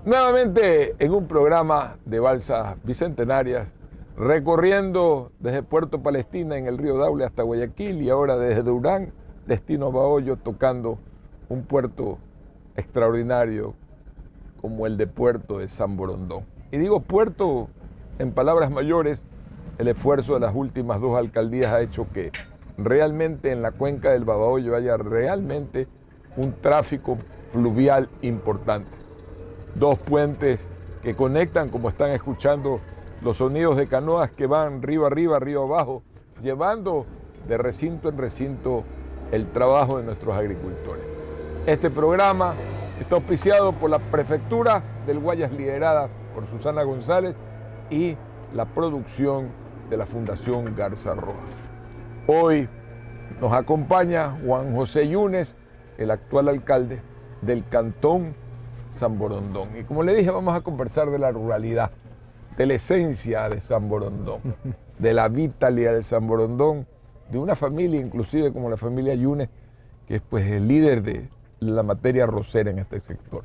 Nuevamente en un programa de balsas bicentenarias, recorriendo desde Puerto Palestina en el río Daule hasta Guayaquil y ahora desde Durán, destino Bahoyo, tocando un puerto extraordinario como el de Puerto de San Borondón. Y digo puerto en palabras mayores, el esfuerzo de las últimas dos alcaldías ha hecho que realmente en la cuenca del Bahoyo haya realmente un tráfico fluvial importante. Dos puentes que conectan, como están escuchando, los sonidos de canoas que van río arriba, río abajo, llevando de recinto en recinto el trabajo de nuestros agricultores. Este programa está auspiciado por la Prefectura del Guayas, liderada por Susana González, y la producción de la Fundación Garza Roja. Hoy nos acompaña Juan José Yunes, el actual alcalde del Cantón San Borondón. Y como le dije, vamos a conversar de la ruralidad, de la esencia de San Borondón, de la vitalidad de San Borondón, de una familia inclusive como la familia Yunes, que es pues el líder de la materia arrocera en este sector.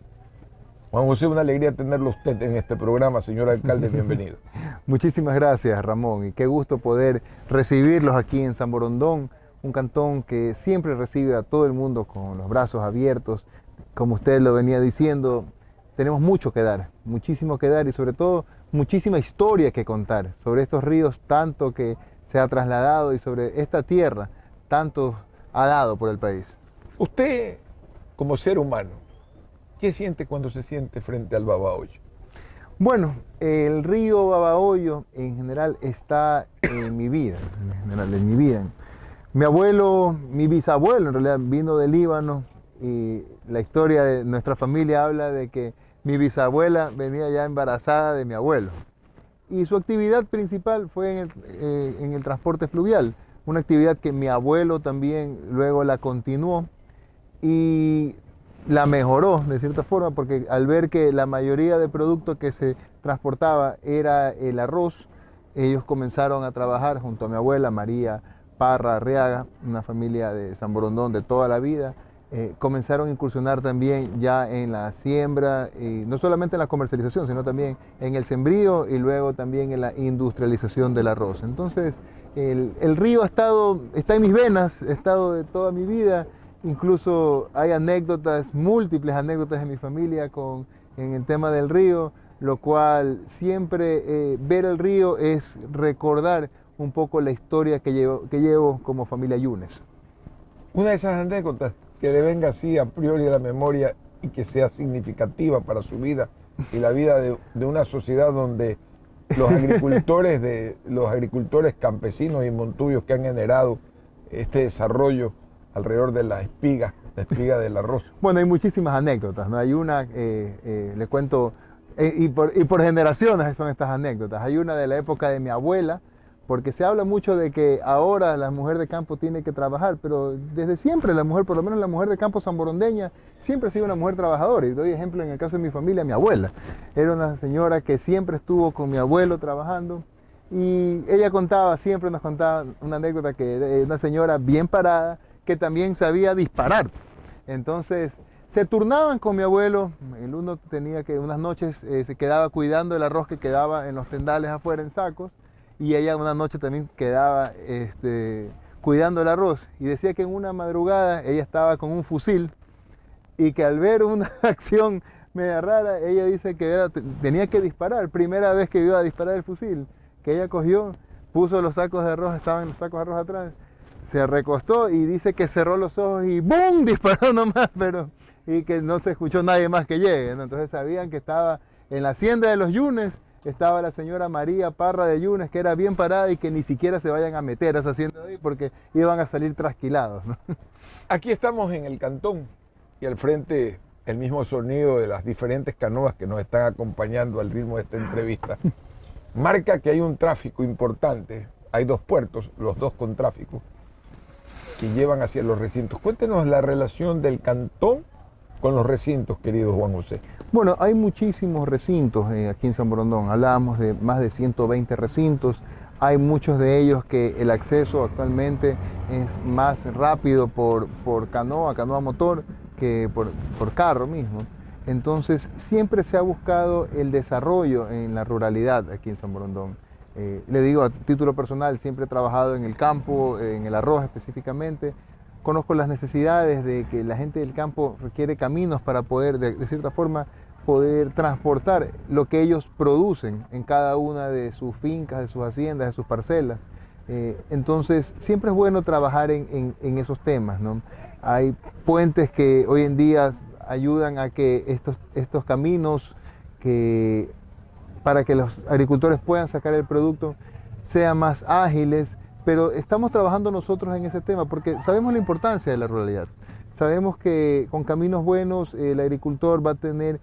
Juan José, una alegría tenerlo usted en este programa, señor alcalde, bienvenido. Muchísimas gracias, Ramón, y qué gusto poder recibirlos aquí en San Borondón, un cantón que siempre recibe a todo el mundo con los brazos abiertos. Como usted lo venía diciendo, tenemos mucho que dar, muchísimo que dar y sobre todo muchísima historia que contar sobre estos ríos, tanto que se ha trasladado, y sobre esta tierra, tanto ha dado por el país. Usted, como ser humano, ¿qué siente cuando se siente frente al Babahoyo? Bueno, el río Babahoyo en general está en mi vida, Mi abuelo, mi bisabuelo en realidad vino del Líbano, y la historia de nuestra familia habla de que mi bisabuela venía ya embarazada de mi abuelo. Y su actividad principal fue en el transporte fluvial, una actividad que mi abuelo también luego la continuó y la mejoró de cierta forma, porque al ver que la mayoría de productos que se transportaba era el arroz, ellos comenzaron a trabajar junto a mi abuela María Parra Arriaga, una familia de San Borondón de toda la vida. Comenzaron a incursionar también ya en la siembra, y no solamente en la comercialización, sino también en el sembrío y luego también en la industrialización del arroz. Entonces, el río está en mis venas, ha estado de toda mi vida. Incluso hay anécdotas, múltiples anécdotas en mi familia en el tema del río, lo cual siempre ver el río es recordar un poco la historia que llevo como familia Yunes. Una de esas anécdotas que le venga así a priori a la memoria y que sea significativa para su vida y la vida de una sociedad donde los agricultores campesinos y montuyos que han generado este desarrollo alrededor de la espiga del arroz. Bueno, hay muchísimas anécdotas, ¿no? Hay una, le cuento, y por generaciones son estas anécdotas. Hay una de la época de mi abuela, porque se habla mucho de que ahora la mujer de campo tiene que trabajar, pero desde siempre la mujer, por lo menos la mujer de campo sanborondeña, siempre ha sido una mujer trabajadora. Y doy ejemplo en el caso de mi familia, mi abuela. Era una señora que siempre estuvo con mi abuelo trabajando, y ella siempre nos contaba una anécdota que era una señora bien parada, que también sabía disparar. Entonces se turnaban con mi abuelo, el uno tenía que unas noches se quedaba cuidando el arroz que quedaba en los tendales afuera en sacos, y ella una noche también quedaba cuidando el arroz, y decía que en una madrugada ella estaba con un fusil y que al ver una acción media rara, ella dice que tenía que disparar, primera vez que iba a disparar el fusil, que ella cogió, puso los sacos de arroz, estaban los sacos de arroz atrás, se recostó y dice que cerró los ojos y ¡bum! Disparó nomás, y que no se escuchó nadie más que llegue, ¿no? Entonces sabían que estaba en la hacienda de los Yunes, estaba la señora María Parra de Yunes, que era bien parada, y que ni siquiera se vayan a meter a esa hacienda de ahí porque iban a salir trasquilados, ¿no? Aquí estamos en el cantón y al frente el mismo sonido de las diferentes canoas que nos están acompañando al ritmo de esta entrevista marca que hay un tráfico importante. Hay dos puertos, los dos con tráfico, que llevan hacia los recintos. Cuéntenos la relación del cantón con los recintos, querido Juan José. Bueno, hay muchísimos recintos aquí en San Borondón. Hablábamos de más de 120 recintos. Hay muchos de ellos que el acceso actualmente es más rápido por canoa motor, que por carro mismo. Entonces, siempre se ha buscado el desarrollo en la ruralidad aquí en San Borondón. Le digo a título personal, siempre he trabajado en el campo, en el arroz específicamente. Conozco las necesidades de que la gente del campo requiere caminos para poder, de cierta forma, poder transportar lo que ellos producen en cada una de sus fincas, de sus haciendas, de sus parcelas. Entonces, siempre es bueno trabajar en esos temas, ¿no? Hay puentes que hoy en día ayudan a que estos caminos para que los agricultores puedan sacar el producto sean más ágiles, pero estamos trabajando nosotros en ese tema porque sabemos la importancia de la ruralidad. Sabemos que con caminos buenos el agricultor va a tener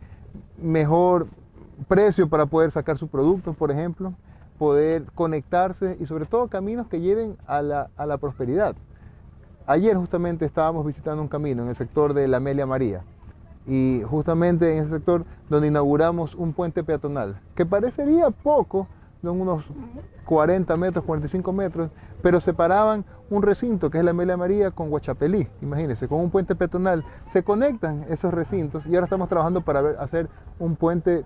mejor precio para poder sacar sus productos, por ejemplo, poder conectarse y sobre todo caminos que lleven a la prosperidad. Ayer justamente estábamos visitando un camino en el sector de la Amelia María y justamente en ese sector donde inauguramos un puente peatonal que parecería poco, de unos 40 metros, 45 metros, pero separaban un recinto que es la Amelia María con Huachapelí. Imagínense, con un puente peatonal se conectan esos recintos y ahora estamos trabajando para hacer un puente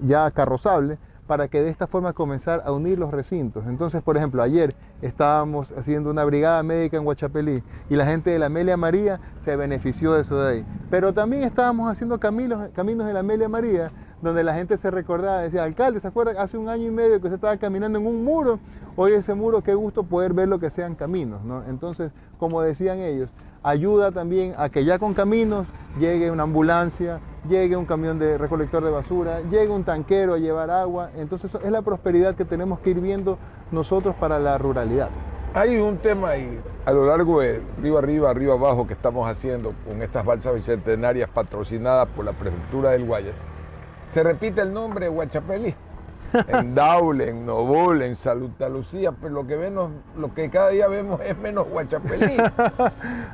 ya carrozable para que de esta forma comenzar a unir los recintos. Entonces, por ejemplo, ayer estábamos haciendo una brigada médica en Huachapelí y la gente de la Amelia María se benefició de eso de ahí. Pero también estábamos haciendo caminos en la Amelia María donde la gente se recordaba, decía, alcalde, ¿se acuerda? Hace 1 año y medio que usted estaba caminando en un muro, hoy ese muro, qué gusto poder ver lo que sean caminos, ¿no? Entonces, como decían ellos, ayuda también a que ya con caminos llegue una ambulancia, llegue un camión de recolector de basura, llegue un tanquero a llevar agua. Entonces es la prosperidad que tenemos que ir viendo nosotros para la ruralidad. Hay un tema ahí, a lo largo de río arriba, río abajo, que estamos haciendo con estas balsas bicentenarias patrocinadas por la Prefectura del Guayas. Se repite el nombre de Huachapelí. En Daule, en Nobol, en Santa Lucía, pero lo que cada día vemos es menos Huachapelí.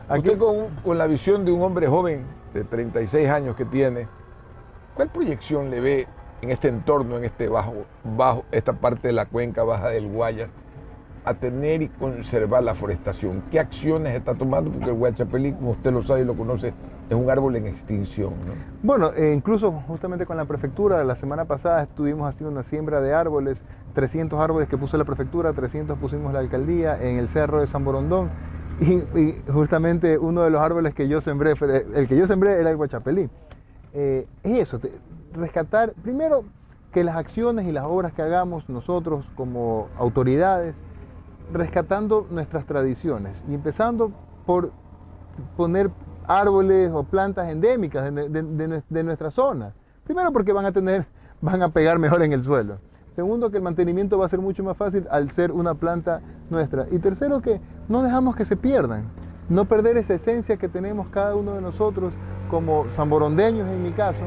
Aquí, Usted con la visión de un hombre joven de 36 años que tiene, ¿cuál proyección le ve en este entorno, en este esta parte de la cuenca baja del Guayas, a tener y conservar la forestación? ¿Qué acciones está tomando? Porque el Huachapelí, como usted lo sabe y lo conoce, es un árbol en extinción, ¿no? Bueno, incluso justamente con la prefectura, la semana pasada estuvimos haciendo una siembra de árboles, 300 árboles que puso la prefectura, 300 pusimos la alcaldía en el cerro de San Borondón, y justamente uno de los árboles que yo sembré, era el Huachapelí. Es eso, rescatar, primero, que las acciones y las obras que hagamos nosotros como autoridades, rescatando nuestras tradiciones y empezando por poner árboles o plantas endémicas de nuestra zona. Primero porque van a pegar mejor en el suelo. Segundo, que el mantenimiento va a ser mucho más fácil al ser una planta nuestra. Y tercero, que no dejamos que se pierdan. No perder esa esencia que tenemos cada uno de nosotros como sanborondeños en mi caso,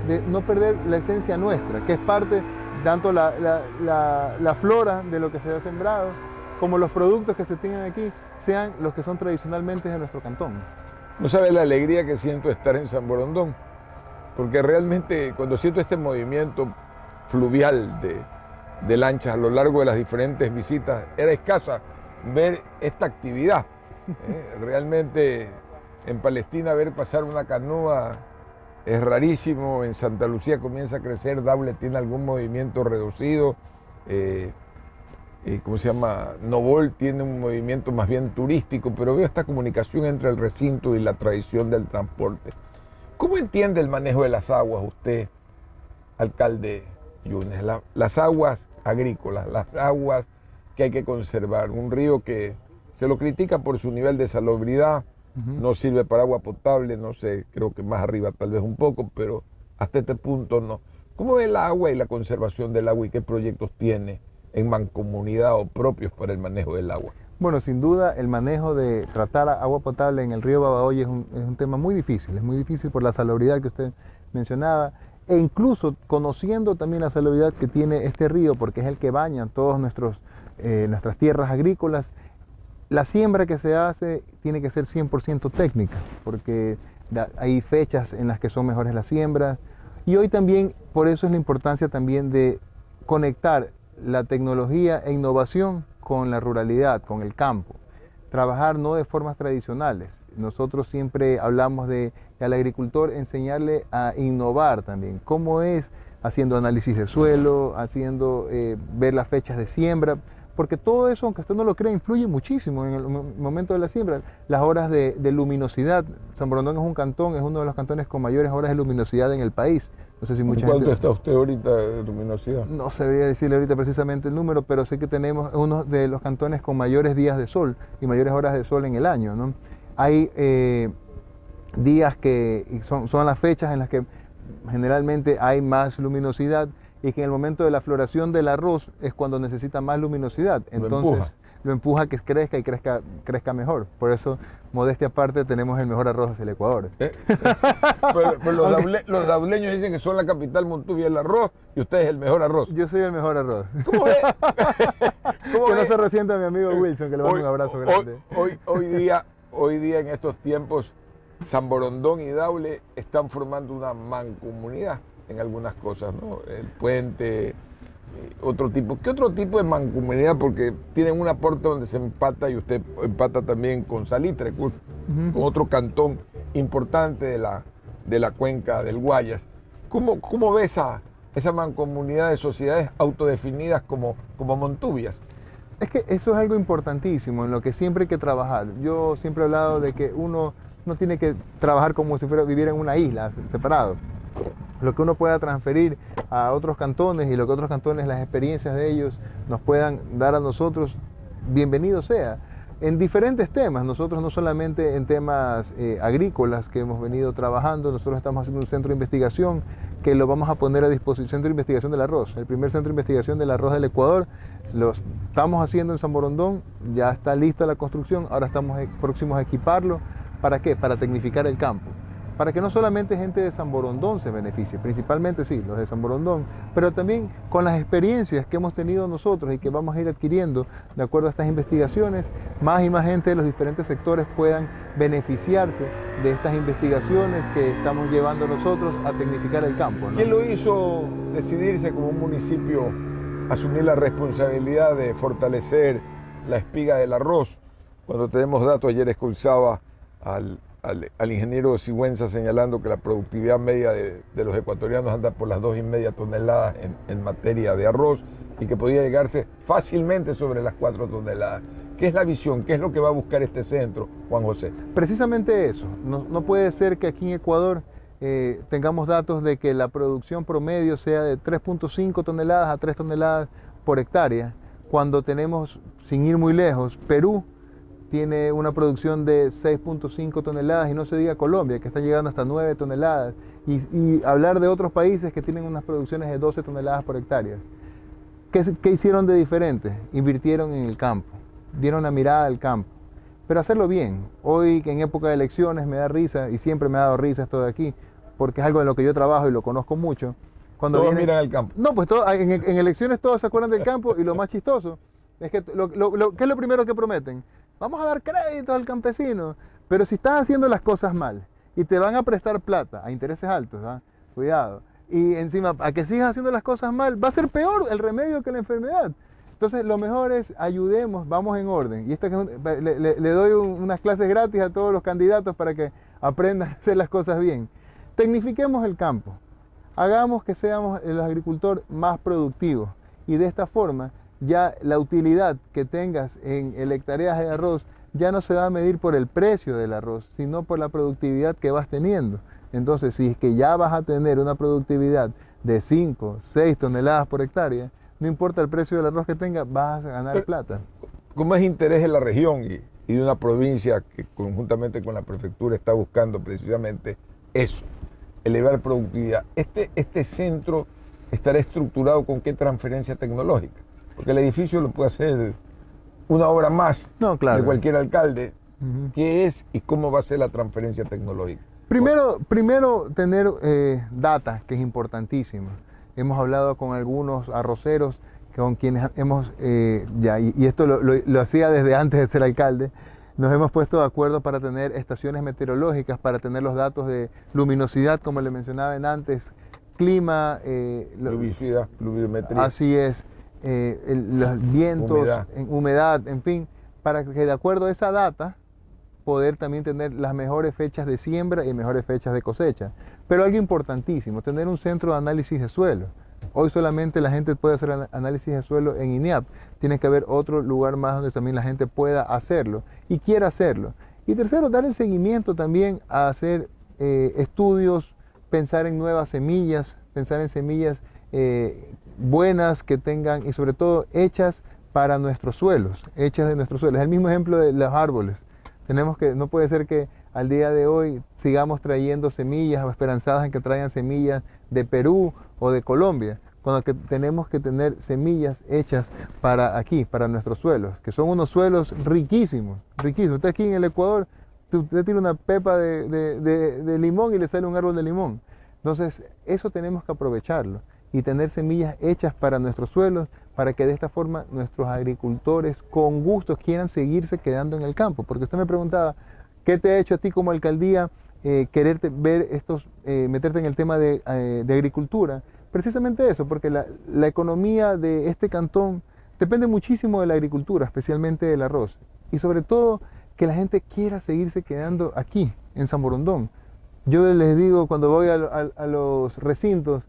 de no perder la esencia nuestra, que es parte, tanto la flora de lo que se ha sembrado, como los productos que se tengan aquí, sean los que son tradicionalmente de nuestro cantón. No sabe la alegría que siento estar en San Borondón, porque realmente cuando siento este movimiento fluvial de lanchas a lo largo de las diferentes visitas, era escasa ver esta actividad. Realmente en Palestina ver pasar una canoa es rarísimo, en Santa Lucía comienza a crecer, Daule tiene algún movimiento reducido, ¿cómo se llama? Nobol tiene un movimiento más bien turístico, pero veo esta comunicación entre el recinto y la tradición del transporte. ¿Cómo entiende el manejo de las aguas usted, alcalde Yunes? Las aguas agrícolas, las aguas que hay que conservar, un río que se lo critica por su nivel de salubridad, no sirve para agua potable, no sé, creo que más arriba tal vez un poco, pero hasta este punto no. ¿Cómo ve el agua y la conservación del agua y qué proyectos tiene en mancomunidad o propios para el manejo del agua? Bueno, sin duda el manejo de tratar agua potable en el río Babahoyo es un tema muy difícil. Es muy difícil por la salubridad que usted mencionaba e incluso conociendo también la salubridad que tiene este río, porque es el que baña todas nuestras tierras agrícolas. La siembra que se hace tiene que ser 100% técnica, porque hay fechas en las que son mejores las siembras. Y hoy también, por eso es la importancia también de conectar la tecnología e innovación con la ruralidad, con el campo. Trabajar no de formas tradicionales, nosotros siempre hablamos de al agricultor enseñarle a innovar también. ¿Cómo es? Haciendo análisis de suelo, haciendo ver las fechas de siembra, porque todo eso, aunque usted no lo crea, influye muchísimo en el momento de la siembra. Las horas de luminosidad. San Borondón es un cantón, es uno de los cantones con mayores horas de luminosidad en el país. No sé si mucha ¿Cuánto gente... está usted ahorita de luminosidad? No sabría decirle ahorita precisamente el número, pero sé que tenemos uno de los cantones con mayores días de sol y mayores horas de sol en el año, ¿no? Hay días que son las fechas en las que generalmente hay más luminosidad y que en el momento de la floración del arroz es cuando necesita más luminosidad. Entonces lo empuja a que crezca y crezca mejor. Por eso, modestia aparte, tenemos el mejor arroz del Ecuador. Pero los dauleños dicen que son la capital Montuvia el arroz y usted es el mejor arroz. Yo soy el mejor arroz. ¿Cómo es? Que no se resienta mi amigo Wilson, que le mando un abrazo grande. Hoy día en estos tiempos, San Borondón y Daule están formando una mancomunidad en algunas cosas, ¿no? El puente, otro tipo. ¿Qué otro tipo de mancomunidad? Porque tienen un aporte donde se empata y usted empata también con Salitre, con otro cantón importante de la cuenca del Guayas. ¿Cómo ve esa mancomunidad de sociedades autodefinidas como Montuvias? Es que eso es algo importantísimo en lo que siempre hay que trabajar. Yo siempre he hablado de que uno no tiene que trabajar como si viviera en una isla, separado. Lo que uno pueda transferir a otros cantones y lo que otros cantones, las experiencias de ellos nos puedan dar a nosotros, bienvenido sea. En diferentes temas, nosotros no solamente en temas agrícolas que hemos venido trabajando, nosotros estamos haciendo un centro de investigación que lo vamos a poner a disposición, centro de investigación del arroz, el primer centro de investigación del arroz del Ecuador. Lo estamos haciendo en San Borondón, ya está lista la construcción, ahora estamos próximos a equiparlo. ¿Para qué? Para tecnificar el campo. Para que no solamente gente de San Borondón se beneficie, principalmente sí, los de San Borondón, pero también con las experiencias que hemos tenido nosotros y que vamos a ir adquiriendo de acuerdo a estas investigaciones, más y más gente de los diferentes sectores puedan beneficiarse de estas investigaciones que estamos llevando nosotros a tecnificar el campo, ¿no? ¿Quién lo hizo decidirse como un municipio asumir la responsabilidad de fortalecer la espiga del arroz? Cuando tenemos datos, ayer escuchaba al ingeniero Sigüenza señalando que la productividad media de los ecuatorianos anda por las 2,5 toneladas en materia de arroz y que podía llegarse fácilmente sobre las 4 toneladas. ¿Qué es la visión? ¿Qué es lo que va a buscar este centro, Juan José? Precisamente eso. No puede ser que aquí en Ecuador tengamos datos de que la producción promedio sea de 3.5 toneladas a 3 toneladas por hectárea, cuando tenemos, sin ir muy lejos, Perú tiene una producción de 6.5 toneladas y no se diga Colombia, que está llegando hasta 9 toneladas, y hablar de otros países que tienen unas producciones de 12 toneladas por hectárea. ¿Qué hicieron de diferente? Invirtieron en el campo, dieron la mirada al campo, pero hacerlo bien. Hoy, en época de elecciones, me da risa, y siempre me ha dado risa esto de aquí, porque es algo en lo que yo trabajo y lo conozco mucho. Todos miran al campo. No, pues en elecciones todos se acuerdan del campo, y lo más chistoso es que, ¿qué es lo primero que prometen? Vamos a dar crédito al campesino, pero si estás haciendo las cosas mal y te van a prestar plata a intereses altos, ¿eh? Cuidado, y encima a que sigas haciendo las cosas mal, va a ser peor el remedio que la enfermedad. Entonces lo mejor es ayudemos, vamos en orden. Y esto le doy unas clases gratis a todos los candidatos para que aprendan a hacer las cosas bien. Tecnifiquemos el campo, hagamos que seamos el agricultor más productivo y de esta forma ya la utilidad que tengas en el hectáreas de arroz ya no se va a medir por el precio del arroz, sino por la productividad que vas teniendo. Entonces, si es que ya vas a tener una productividad de 5, 6 toneladas por hectárea, no importa el precio del arroz que tengas, vas a ganar plata. Como es interés de la región y de una provincia que conjuntamente con la prefectura está buscando precisamente eso, elevar productividad, este centro estará estructurado con qué transferencia tecnológica, porque el edificio lo puede hacer una obra más de cualquier alcalde. ¿Qué es y cómo va a ser la transferencia tecnológica? Primero tener data, que es importantísimo. Hemos hablado con algunos arroceros con quienes hemos, y esto lo hacía desde antes de ser alcalde, nos hemos puesto de acuerdo para tener estaciones meteorológicas, para tener los datos de luminosidad, como le mencionaba antes, clima, pluviosidad, pluviometría. Así es, los vientos, humedad, en fin, para que de acuerdo a esa data poder también tener las mejores fechas de siembra y mejores fechas de cosecha. Pero algo importantísimo, tener un centro de análisis de suelo. Hoy solamente la gente puede hacer análisis de suelo en INEAP. Tiene que haber otro lugar más donde también la gente pueda hacerlo y quiera hacerlo. Y tercero, dar el seguimiento también a hacer estudios, pensar en nuevas semillas, pensar en semillas buenas que tengan y sobre todo hechas para nuestros suelos, hechas de nuestros suelos. Es el mismo ejemplo de los árboles. No puede ser que al día de hoy sigamos trayendo semillas o esperanzadas en que traigan semillas de Perú o de Colombia, cuando que tenemos que tener semillas hechas para aquí, para nuestros suelos, que son unos suelos riquísimos, riquísimos. Usted aquí en el Ecuador, usted tira una pepa de limón y le sale un árbol de limón. Entonces, eso tenemos que aprovecharlo y tener semillas hechas para nuestros suelos, para que de esta forma nuestros agricultores con gusto quieran seguirse quedando en el campo. Porque usted me preguntaba, ¿qué te ha hecho a ti como alcaldía quererte ver meterte en el tema de agricultura? Precisamente eso, porque la economía de este cantón depende muchísimo de la agricultura, especialmente del arroz. Y sobre todo, que la gente quiera seguirse quedando aquí, en San Borondón. Yo les digo, cuando voy a los recintos,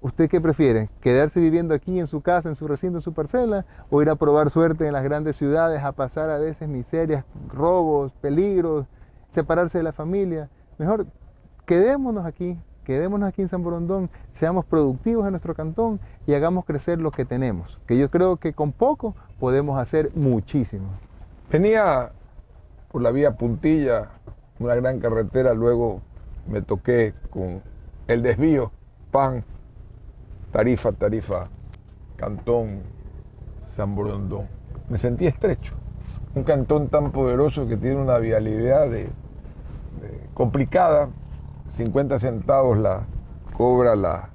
¿usted qué prefiere? ¿Quedarse viviendo aquí en su casa, en su recinto, en su parcela? ¿O ir a probar suerte en las grandes ciudades, a pasar a veces miserias, robos, peligros, separarse de la familia? Mejor quedémonos aquí en San Borondón, seamos productivos en nuestro cantón y hagamos crecer lo que tenemos, que yo creo que con poco podemos hacer muchísimo. Venía por la vía Puntilla, una gran carretera, luego me toqué con el desvío, Tarifa, Cantón San Borondón. Me sentí estrecho, un cantón tan poderoso que tiene una vialidad complicada. 50 centavos la cobra la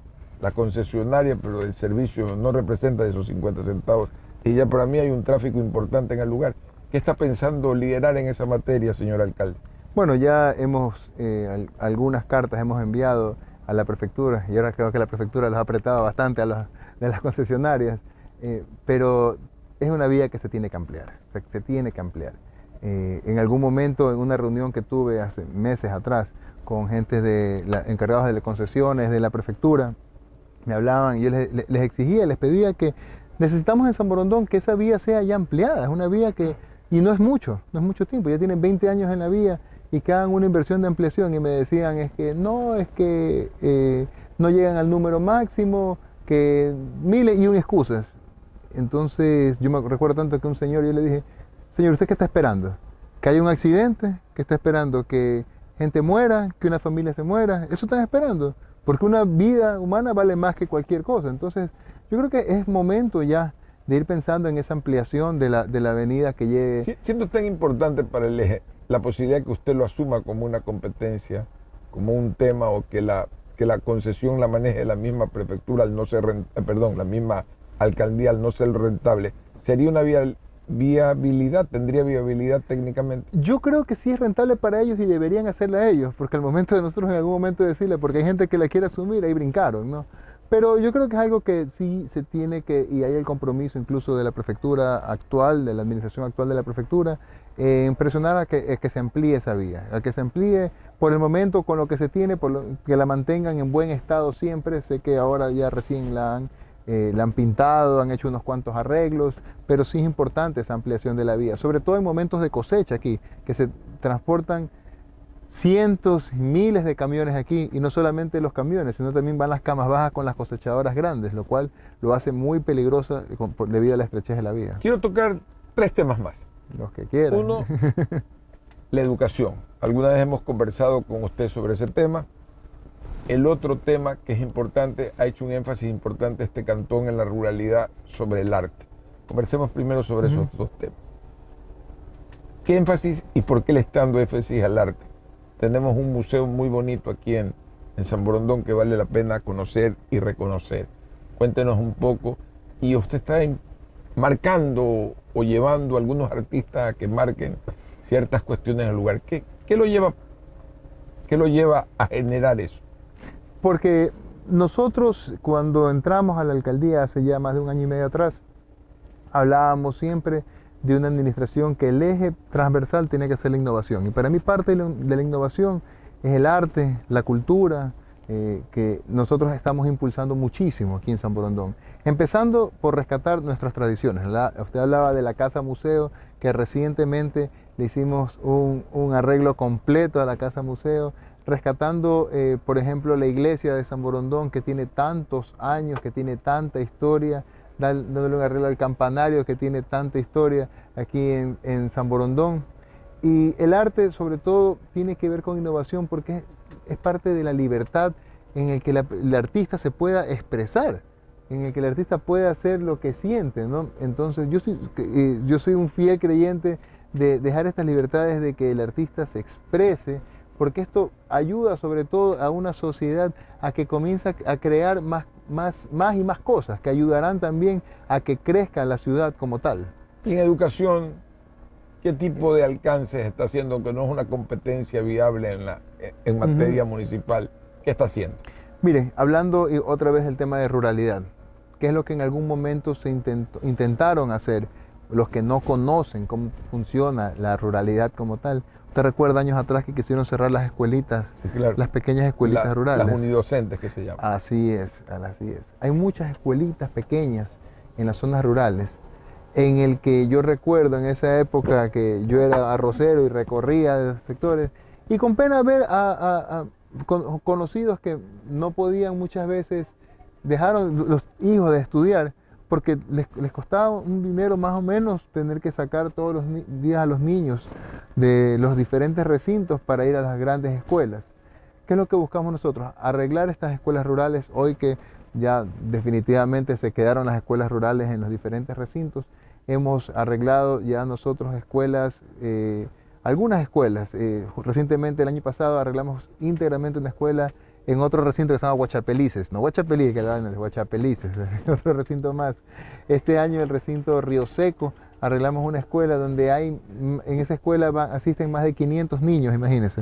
concesionaria, pero el servicio no representa esos 50 centavos. Y ya para mí hay un tráfico importante en el lugar. ¿Qué está pensando liderar en esa materia, señor alcalde? Bueno, ya algunas cartas hemos enviado a la prefectura y ahora creo que la prefectura los ha apretado bastante de las concesionarias, pero es una vía que se tiene que ampliar, se tiene que ampliar. En algún momento, en una reunión que tuve hace meses atrás, con gente encargados de las concesiones de la prefectura, me hablaban y yo les exigía, les pedía que necesitamos en San Borondón que esa vía sea ya ampliada. Es una vía y no es mucho tiempo, ya tienen 20 años en la vía y que hagan una inversión de ampliación y me decían es que no llegan al número máximo, que miles y un excusas. Entonces yo me recuerdo tanto que un señor, yo le dije, señor, ¿usted qué está esperando? ¿Que haya un accidente? ¿Que está esperando que gente muera, que una familia se muera? Eso están esperando, porque una vida humana vale más que cualquier cosa. Entonces, yo creo que es momento ya de ir pensando en esa ampliación de la avenida que lleve. Siendo tan importante para el eje la posibilidad que usted lo asuma como una competencia, como un tema, o que la concesión la maneje la misma prefectura al no ser la misma alcaldía al no ser rentable, ¿sería una viabilidad? ¿Tendría viabilidad técnicamente? Yo creo que sí es rentable para ellos y deberían hacerla ellos, porque al momento de nosotros en algún momento decirle, porque hay gente que la quiere asumir, ahí brincaron, ¿no? Pero yo creo que es algo que sí se tiene que, y hay el compromiso incluso de la prefectura actual, de la administración actual de la prefectura, en presionar a que se amplíe esa vía, a que se amplíe por el momento con lo que se tiene, que la mantengan en buen estado siempre. Sé que ahora ya recién la han pintado, han hecho unos cuantos arreglos, pero sí es importante esa ampliación de la vía, sobre todo en momentos de cosecha aquí, que se transportan cientos, miles de camiones aquí, y no solamente los camiones, sino también van las camas bajas con las cosechadoras grandes, lo cual lo hace muy peligrosa debido a la estrechez de la vía. Quiero tocar 3 temas más. Los que quieran. Uno, la educación. Alguna vez hemos conversado con usted sobre ese tema. El otro tema que es importante, ha hecho un énfasis importante este cantón en la ruralidad, sobre el arte. Conversemos primero sobre esos 2 temas. ¿Qué énfasis y por qué le está dando énfasis al arte? Tenemos un museo muy bonito aquí en San Borondón que vale la pena conocer y reconocer. Cuéntenos un poco. Y usted está marcando o llevando a algunos artistas a que marquen ciertas cuestiones en el lugar. ¿Qué lo lleva a generar eso? Porque nosotros, cuando entramos a la alcaldía hace ya más de 1 año y medio atrás, hablábamos siempre de una administración que el eje transversal tiene que ser la innovación. Y para mí parte de la innovación es el arte, la cultura, que nosotros estamos impulsando muchísimo aquí en San Borondón. Empezando por rescatar nuestras tradiciones. Usted hablaba de la Casa Museo, que recientemente le hicimos un arreglo completo a la Casa Museo, rescatando, por ejemplo, la iglesia de San Borondón, que tiene tantos años, que tiene tanta historia, dándole un arreglo al campanario, que tiene tanta historia aquí en San Borondón. Y el arte, sobre todo, tiene que ver con innovación, porque es parte de la libertad en el que el artista se pueda expresar, en el que el artista pueda hacer lo que siente, ¿no? Entonces yo soy un fiel creyente de dejar estas libertades de que el artista se exprese, porque esto ayuda sobre todo a una sociedad a que comience a crear más y más cosas, que ayudarán también a que crezca la ciudad como tal. Y en educación, ¿qué tipo de alcances está haciendo, que no es una competencia viable en materia municipal? ¿Qué está haciendo? Miren, hablando otra vez del tema de ruralidad, ¿qué es lo que en algún momento intentaron hacer los que no conocen cómo funciona la ruralidad como tal? ¿Usted recuerda años atrás que quisieron cerrar las escuelitas, sí, claro, las pequeñas escuelitas rurales? Las unidocentes que se llaman. Así es, así es. Hay muchas escuelitas pequeñas en las zonas rurales, en el que yo recuerdo en esa época que yo era arrocero y recorría los sectores, y con pena ver a conocidos que no podían muchas veces, dejaron los hijos de estudiar, porque les costaba un dinero más o menos tener que sacar todos los días a los niños de los diferentes recintos para ir a las grandes escuelas. ¿Qué es lo que buscamos nosotros? Arreglar estas escuelas rurales, hoy que ya definitivamente se quedaron las escuelas rurales en los diferentes recintos. Hemos arreglado ya nosotros escuelas, algunas escuelas. Recientemente, el año pasado, arreglamos íntegramente una escuela en otro recinto que se llama Huachapelices, no Huachapelí, que era en el Huachapelices, otro recinto más. Este año el recinto Río Seco, arreglamos una escuela donde en esa escuela asisten más de 500 niños, imagínense.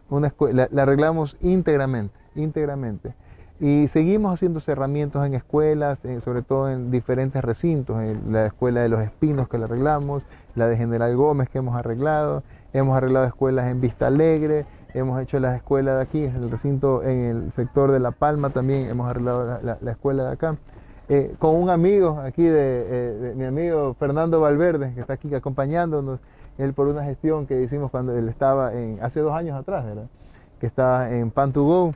Una escuela, la arreglamos íntegramente. Y seguimos haciendo cerramientos en escuelas, sobre todo en diferentes recintos, en la escuela de Los Espinos que la arreglamos, la de General Gómez que hemos arreglado escuelas en Vista Alegre, hemos hecho las escuelas de aquí, en el recinto, en el sector de La Palma también hemos arreglado la escuela de acá. Con un amigo aquí, de mi amigo Fernando Valverde, que está aquí acompañándonos, él por una gestión que hicimos cuando él estaba hace 2 años atrás, ¿verdad? Que estaba en Pan2Go,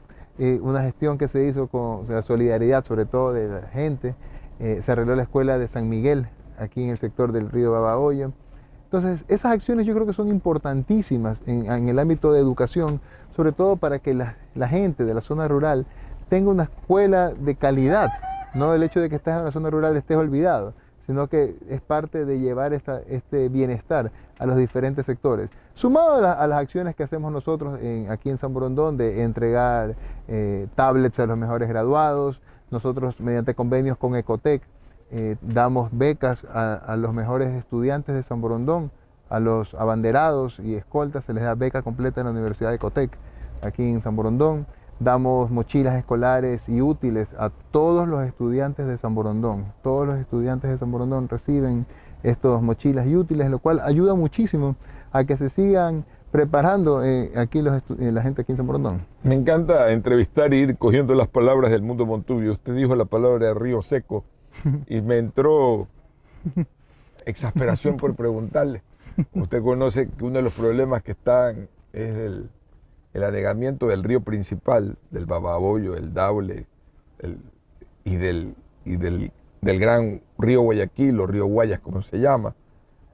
una gestión que se hizo con la solidaridad sobre todo de la gente. Se arregló la escuela de San Miguel, aquí en el sector del río Babahoyo. Entonces, esas acciones yo creo que son importantísimas en el ámbito de educación, sobre todo para que la gente de la zona rural tenga una escuela de calidad. No el hecho de que estés en una zona rural estés olvidado, sino que es parte de llevar este bienestar a los diferentes sectores. Sumado a las acciones que hacemos nosotros aquí en San Borondón, de entregar tablets a los mejores graduados, nosotros mediante convenios con Ecotec, damos becas a los mejores estudiantes de San Borondón, a los abanderados y escoltas se les da beca completa en la Universidad de Ecotec, aquí en San Borondón. Damos mochilas escolares y útiles a todos los estudiantes de San Borondón. Todos los estudiantes de San Borondón reciben estas mochilas y útiles, lo cual ayuda muchísimo a que se sigan preparando aquí la gente aquí en San Borondón. Me encanta entrevistar e ir cogiendo las palabras del mundo Montubio. Usted dijo la palabra Río Seco y me entró exasperación por preguntarle. Usted conoce que uno de los problemas que están es el anegamiento del río principal, del Babahoyo, el Daule, y del gran río Guayaquil, o río Guayas, como se llama.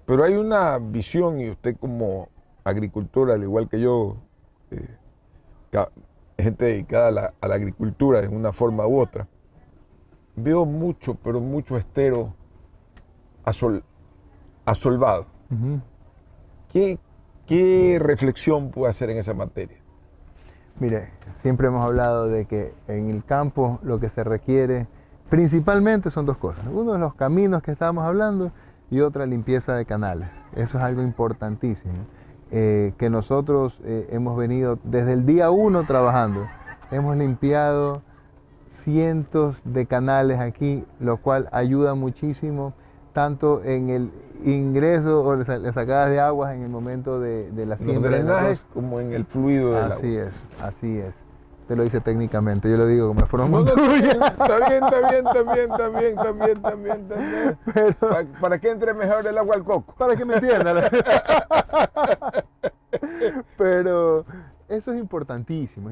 Pero hay una visión, y usted como agricultor, al igual que yo, gente dedicada a la agricultura de una u otra, veo mucho, pero mucho estero asolvado. Uh-huh. ¿Qué reflexión puede hacer en esa materia? Mire, siempre hemos hablado de que en el campo lo que se requiere principalmente son 2 cosas. Uno es los caminos que estábamos hablando y otra limpieza de canales. Eso es algo importantísimo, que nosotros hemos venido desde el día 1 trabajando. Hemos limpiado cientos de canales aquí, lo cual ayuda muchísimo tanto en el ingreso o las sacadas de aguas en el momento de la siembra. Los drenajes como en el fluido del agua. Así es. Te lo dice técnicamente, yo lo digo como si fuera un No, Montuya. Está bien. Pero, para que entre mejor el agua al coco. Para que me entiendan. Pero eso es importantísimo,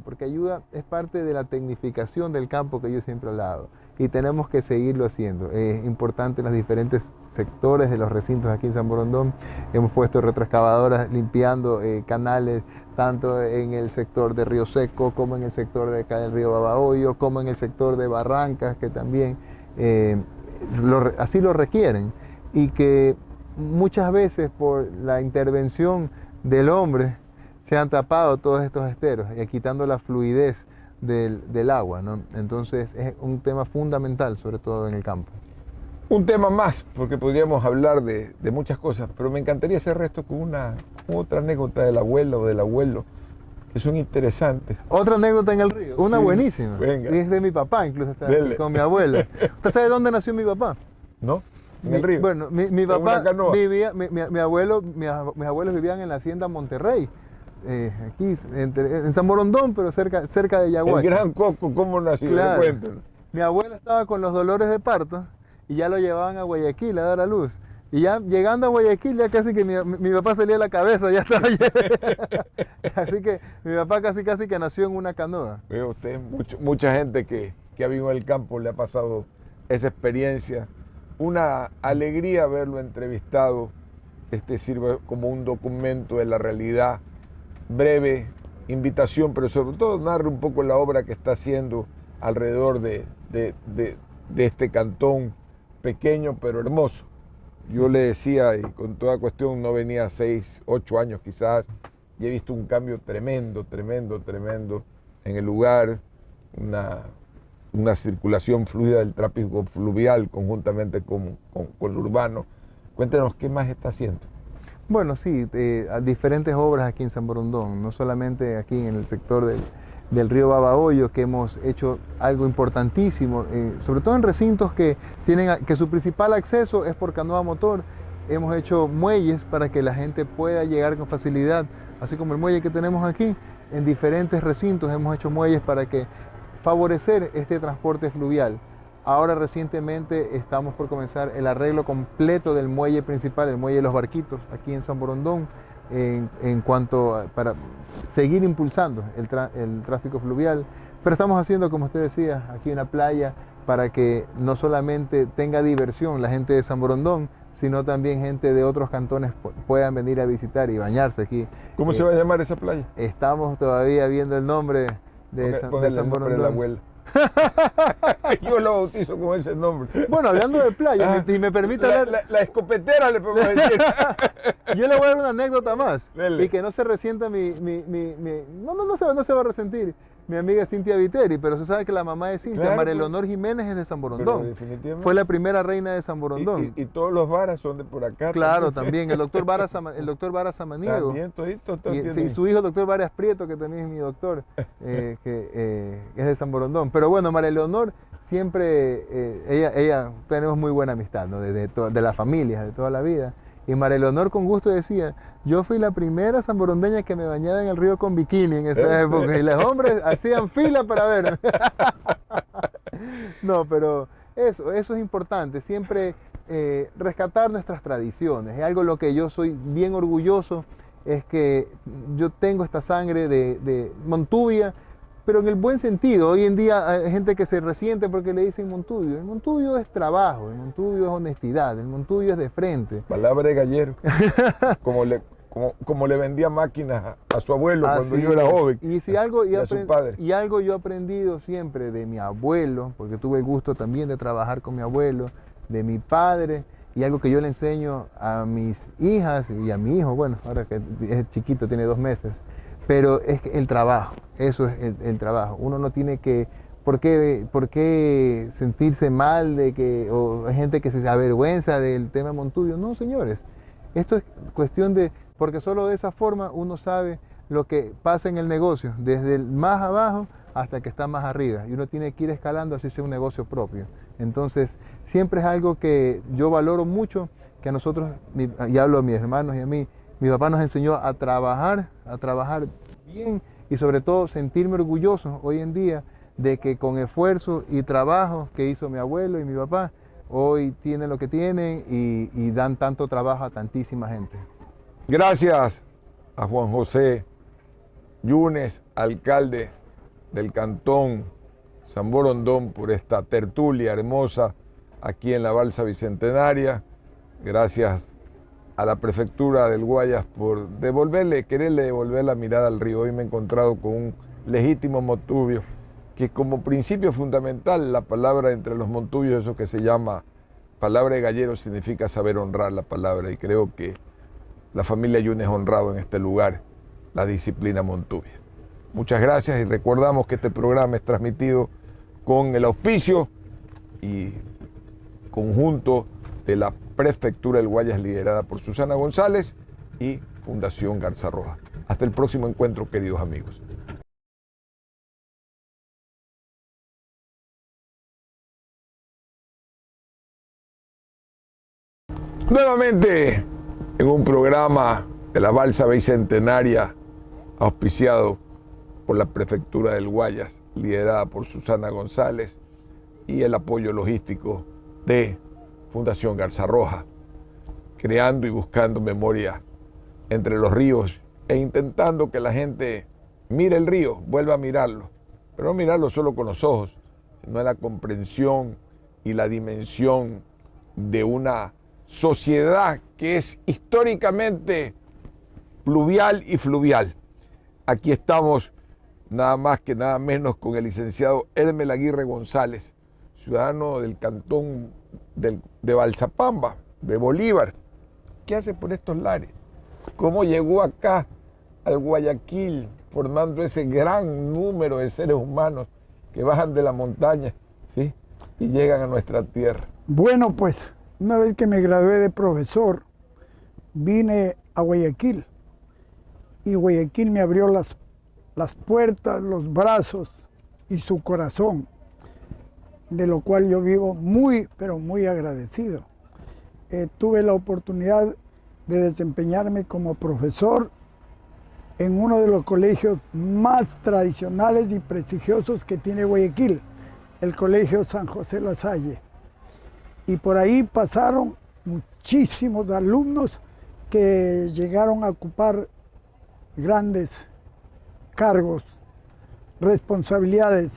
porque ayuda, es parte de la tecnificación del campo que yo siempre he hablado. Y tenemos que seguirlo haciendo. Es importante en los diferentes sectores de los recintos aquí en San Borondón. Hemos puesto retroexcavadoras limpiando canales, tanto en el sector de Río Seco, como en el sector de acá del río Babahoyo, como en el sector de Barrancas, que también así lo requieren. Y que muchas veces por la intervención del hombre se han tapado todos estos esteros, quitando la fluidez del agua, ¿no? Entonces es un tema fundamental, sobre todo en el campo. Un tema más, porque podríamos hablar de muchas cosas, pero me encantaría cerrar esto con otra anécdota de la abuela o del abuelo, que son interesantes. Otra anécdota en el río, una sí, buenísima. Venga. Y es de mi papá, incluso está aquí con mi abuela. ¿Usted sabe dónde nació mi papá? ¿No? ¿En el río? Bueno, mi papá vivía, mis abuelos vivían en la hacienda Monterrey. Aquí en San Borondón, pero cerca de Yaguachi. El gran coco, ¿cómo nació? Claro. Cuéntanos. Mi abuela estaba con los dolores de parto y ya lo llevaban a Guayaquil a dar a luz. Y ya llegando a Guayaquil, ya casi que mi papá salía a la cabeza, ya estaba Así que mi papá casi que nació en una canoa. Veo usted, mucha gente que ha vivido en el campo le ha pasado esa experiencia. Una alegría haberlo entrevistado. Sirve como un documento de la realidad. Breve invitación, pero sobre todo narra un poco la obra que está haciendo alrededor de este cantón pequeño pero hermoso. Yo le decía, y con toda cuestión no venía 6, 8 años quizás, y he visto un cambio tremendo en el lugar, una circulación fluida del tráfico fluvial conjuntamente con lo urbano. Cuéntenos qué más está haciendo. Bueno, sí, diferentes obras aquí en San Borondón, no solamente aquí en el sector del río Babahoyo, que hemos hecho algo importantísimo, sobre todo en recintos que su principal acceso es por canoa motor. Hemos hecho muelles para que la gente pueda llegar con facilidad, así como el muelle que tenemos aquí. En diferentes recintos hemos hecho muelles para favorecer este transporte fluvial. Ahora recientemente estamos por comenzar el arreglo completo del muelle principal, el muelle de los barquitos, aquí en San Borondón, para seguir impulsando el tráfico fluvial. Pero estamos haciendo, como usted decía, aquí una playa para que no solamente tenga diversión la gente de San Borondón, sino también gente de otros cantones puedan venir a visitar y bañarse aquí. ¿Cómo se va a llamar esa playa? Estamos todavía viendo el nombre de San Borondón. La abuela. Yo lo bautizo con ese nombre. Bueno, hablando de playa, y me permite la escopetera le podemos decir. Yo le voy a dar una anécdota más. Dele. Y que no se resienta no se va a resentir mi amiga Cintia Viteri, pero se sabe que la mamá de Cintia, claro, María Leonor Jiménez, es de San Borondón. Fue la primera reina de San Borondón. Y todos los varas son de por acá. Claro, también. El doctor Vara Samaniego. También, toditos y su hijo, el doctor Varas Prieto, que también es mi doctor, que es de San Borondón. Pero bueno, María Leonor siempre, ella tenemos muy buena amistad, ¿no? De la familia, de toda la vida. Y María Leonor con gusto decía, yo fui la primera sanborondeña que me bañaba en el río con bikini en esa época. Y los hombres hacían fila para verme. No, pero eso es importante. Siempre rescatar nuestras tradiciones. Es algo lo que yo soy bien orgulloso, es que yo tengo esta sangre de Montubia, pero en el buen sentido. Hoy en día hay gente que se resiente porque le dicen Montubio. El Montubio es trabajo, el Montubio es honestidad, el Montubio es de frente. Palabra de gallero. como le vendía máquinas a su abuelo cuando yo era joven. Y si algo a su padre. Y algo yo he aprendido siempre de mi abuelo, porque tuve el gusto también de trabajar con mi abuelo, de mi padre, y algo que yo le enseño a mis hijas y a mi hijo, bueno, ahora que es chiquito, tiene 2 meses. Pero es el trabajo, eso es el trabajo. Uno no tiene por qué sentirse mal o hay gente que se avergüenza del tema Montubio. No, señores, esto es cuestión porque solo de esa forma uno sabe lo que pasa en el negocio, desde el más abajo hasta que está más arriba. Y uno tiene que ir escalando así sea un negocio propio. Entonces, siempre es algo que yo valoro mucho, que a nosotros, y hablo a mis hermanos y a mí, mi papá nos enseñó a trabajar bien y sobre todo sentirme orgulloso hoy en día de que con esfuerzo y trabajo que hizo mi abuelo y mi papá, hoy tienen lo que tienen y dan tanto trabajo a tantísima gente. Gracias a Juan José Yunes, alcalde del Cantón San Borondón, por esta tertulia hermosa aquí en la Balsa Bicentenaria. Gracias a la Prefectura del Guayas por quererle devolver la mirada al río. Hoy me he encontrado con un legítimo montubio, que como principio fundamental, la palabra entre los montubios, eso que se llama palabra de gallero, significa saber honrar la palabra, y creo que la familia Yunes ha honrado en este lugar la disciplina montubia. Muchas gracias, y recordamos que este programa es transmitido con el auspicio y conjunto de la Prefectura del Guayas, liderada por Susana González, y Fundación Garza Roja. Hasta el próximo encuentro, queridos amigos. Nuevamente en un programa de la Balsa Bicentenaria, auspiciado por la Prefectura del Guayas, liderada por Susana González, y el apoyo logístico de Fundación Garza Roja, creando y buscando memoria entre los ríos e intentando que la gente mire el río, vuelva a mirarlo, pero no mirarlo solo con los ojos, sino en la comprensión y la dimensión de una sociedad que es históricamente pluvial y fluvial. Aquí estamos nada más que nada menos con el licenciado Hermel Aguirre González, ciudadano del cantón de Balsapamba, de Bolívar. ¿Qué hace por estos lares? ¿Cómo llegó acá al Guayaquil, formando ese gran número de seres humanos que bajan de la montaña, ¿sí?, y llegan a nuestra tierra? Bueno, pues una vez que me gradué de profesor, vine a Guayaquil, y Guayaquil me abrió las puertas, los brazos y su corazón, de lo cual yo vivo muy, pero muy agradecido. Tuve la oportunidad de desempeñarme como profesor en uno de los colegios más tradicionales y prestigiosos que tiene Guayaquil, el Colegio San José La Salle. Y por ahí pasaron muchísimos alumnos que llegaron a ocupar grandes cargos, responsabilidades,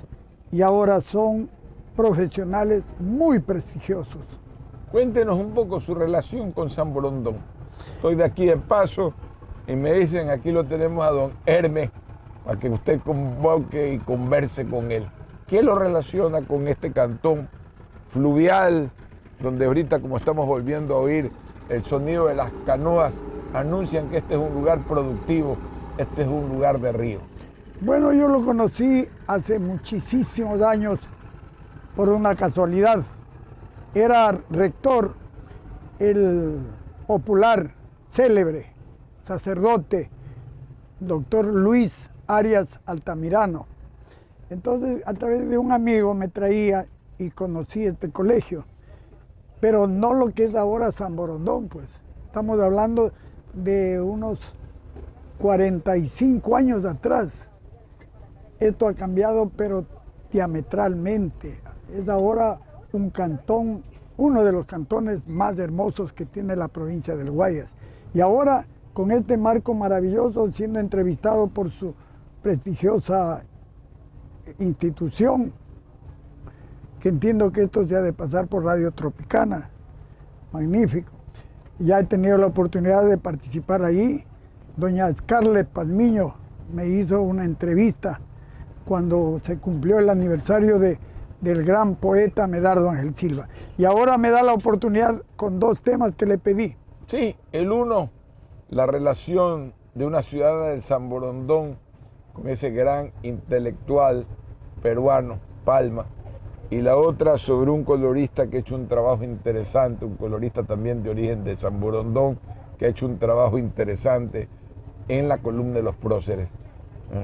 y ahora son profesionales muy prestigiosos. Cuéntenos un poco su relación con San Borondón. Estoy de aquí de paso y me dicen, aquí lo tenemos a don Hermes, para que usted convoque y converse con él. ¿Qué lo relaciona con este cantón fluvial, donde ahorita, como estamos volviendo a oír el sonido de las canoas, anuncian que este es un lugar productivo, este es un lugar de río? Bueno, yo lo conocí hace muchísimos años por una casualidad. Era rector el popular, célebre sacerdote, doctor Luis Arias Altamirano. Entonces, a través de un amigo me traía y conocí este colegio, pero no lo que es ahora San Borondón, pues. Estamos hablando de unos 45 años atrás. Esto ha cambiado, pero diametralmente. Es ahora un cantón, uno de los cantones más hermosos que tiene la provincia del Guayas. Y ahora, con este marco maravilloso, siendo entrevistado por su prestigiosa institución, que entiendo que esto se ha de pasar por Radio Tropicana. Magnífico. Ya he tenido la oportunidad de participar ahí. Doña Scarlett Palmiño me hizo una entrevista cuando se cumplió el aniversario del gran poeta Medardo Ángel Silva. Y ahora me da la oportunidad con dos temas que le pedí. Sí, el uno, la relación de una ciudadana del San Borondón con ese gran intelectual peruano, Palma. Y la otra sobre un colorista que ha hecho un trabajo interesante, un colorista también de origen de San Borondón, que ha hecho un trabajo interesante en la columna de los próceres,